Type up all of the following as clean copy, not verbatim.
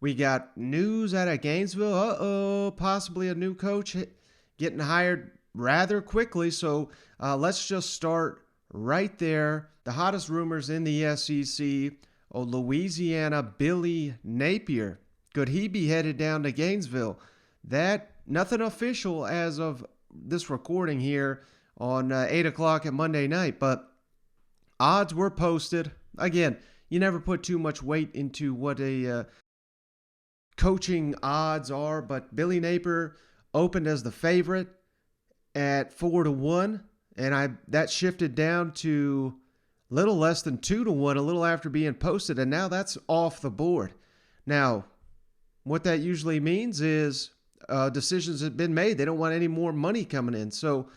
We got news out of Gainesville. Possibly a new coach getting hired rather quickly. So let's just start right there. The hottest rumors in the SEC. Oh, Louisiana Billy Napier. Could he be headed down to Gainesville? That nothing official as of this recording here on 8 o'clock at Monday night, but odds were posted. Again, you never put too much weight into what a coaching odds are, but Billy Napier opened as the favorite at 4-1, and that shifted down to little less than 2-1 a little after being posted, and now that's off the board. Now, what that usually means is decisions have been made. They don't want any more money coming in. So,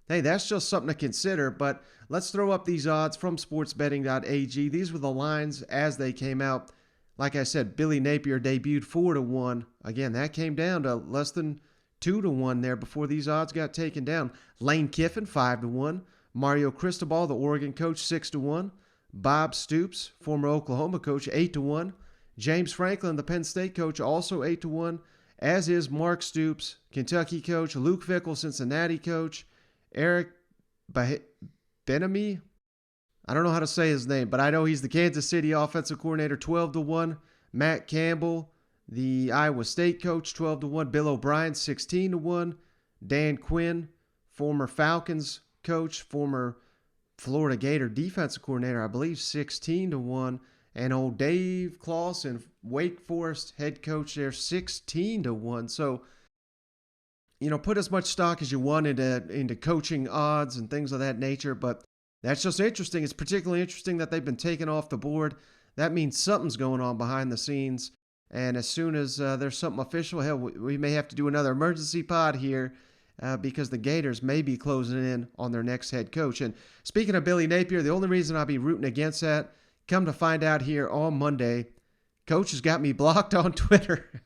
hey, that's just something to consider. But let's throw up these odds from sportsbetting.ag. These were the lines as they came out. Like I said, Billy Napier debuted 4-1. Again, that came down to less than 2-1 there before these odds got taken down. Lane Kiffin, 5-1. Mario Cristobal, the Oregon coach, 6-1. Bob Stoops, former Oklahoma coach, 8-1. James Franklin, the Penn State coach, also 8-1, as is Mark Stoops, Kentucky coach, Luke Fickell, Cincinnati coach, Eric Benamy. I don't know how to say his name, but I know he's the Kansas City offensive coordinator, 12-1. Matt Campbell, the Iowa State coach, 12-1. Bill O'Brien, 16-1. Dan Quinn, former Falcons coach, former Florida Gator defensive coordinator, I believe, 16-1. And old Dave Clawson, Wake Forest head coach there, 16-1. So, put as much stock as you want into coaching odds and things of that nature. But that's just interesting. It's particularly interesting that they've been taken off the board. That means something's going on behind the scenes. And as soon as there's something official, hell, we may have to do another emergency pod here because the Gators may be closing in on their next head coach. And speaking of Billy Napier, the only reason I'll be rooting against that, come to find out here on Monday, Coach has got me blocked on Twitter.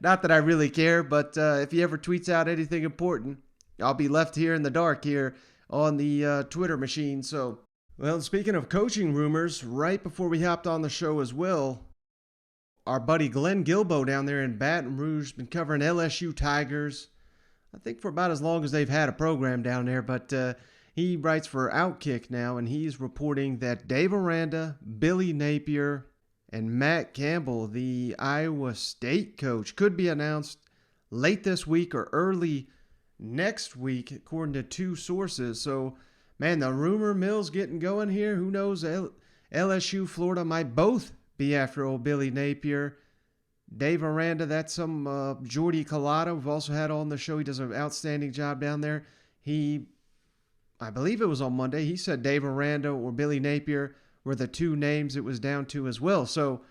Not that I really care, but if he ever tweets out anything important, I'll be left here in the dark here on the Twitter machine. So, well, speaking of coaching rumors, right before we hopped on the show as well, our buddy Glenn Gilbo down there in Baton Rouge been covering LSU Tigers, I think for about as long as they've had a program down there, but he writes for Outkick now, and he's reporting that Dave Aranda, Billy Napier, and Matt Campbell, the Iowa State coach, could be announced late this week or early next week, according to two sources. So, man, the rumor mill's getting going here. Who knows? LSU, Florida might both be after old Billy Napier. Dave Aranda, that's some Jordy Collado we've also had on the show. He does an outstanding job down there. I believe it was on Monday, he said Dave Aranda or Billy Napier were the two names it was down to as well. So,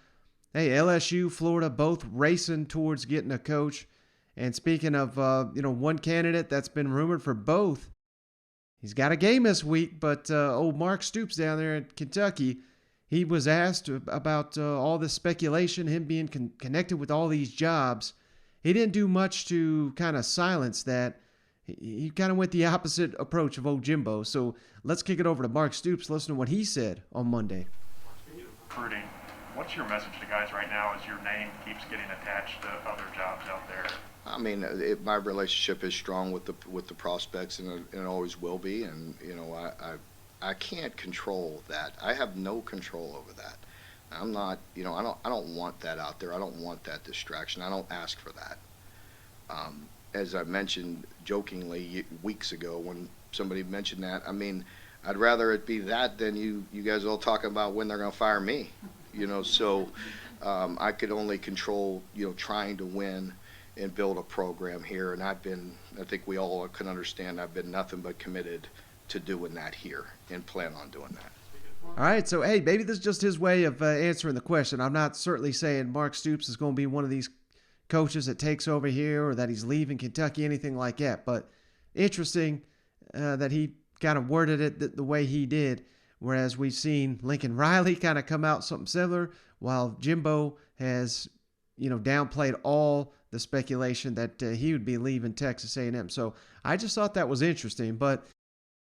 hey, LSU, Florida, both racing towards getting a coach. And speaking of, one candidate that's been rumored for both, he's got a game this week, but old Mark Stoops down there in Kentucky, he was asked about all this speculation, him being connected with all these jobs. He didn't do much to kind of silence that. He kind of went the opposite approach of old Jimbo. So let's kick it over to Mark Stoops. Listen to what he said on Monday. Recruiting, what's your message to guys right now as your name keeps getting attached to other jobs out there? I mean, my relationship is strong with the prospects, and it always will be. And I can't control that. I have no control over that. I'm not, I don't want that out there. I don't want that distraction. I don't ask for that. As I mentioned jokingly weeks ago when somebody mentioned that, I mean, I'd rather it be that than you guys all talking about when they're going to fire me, so I could only control, trying to win and build a program here. And I think we all can understand, I've been nothing but committed to doing that here and plan on doing that. All right, so, hey, maybe this is just his way of answering the question. I'm not certainly saying Mark Stoops is going to be one of these coaches that takes over here or that he's leaving Kentucky, anything like that. But interesting that he kind of worded it the way he did, whereas we've seen Lincoln Riley kind of come out something similar, while Jimbo has, downplayed all the speculation that he would be leaving Texas A&M. So I just thought that was interesting. But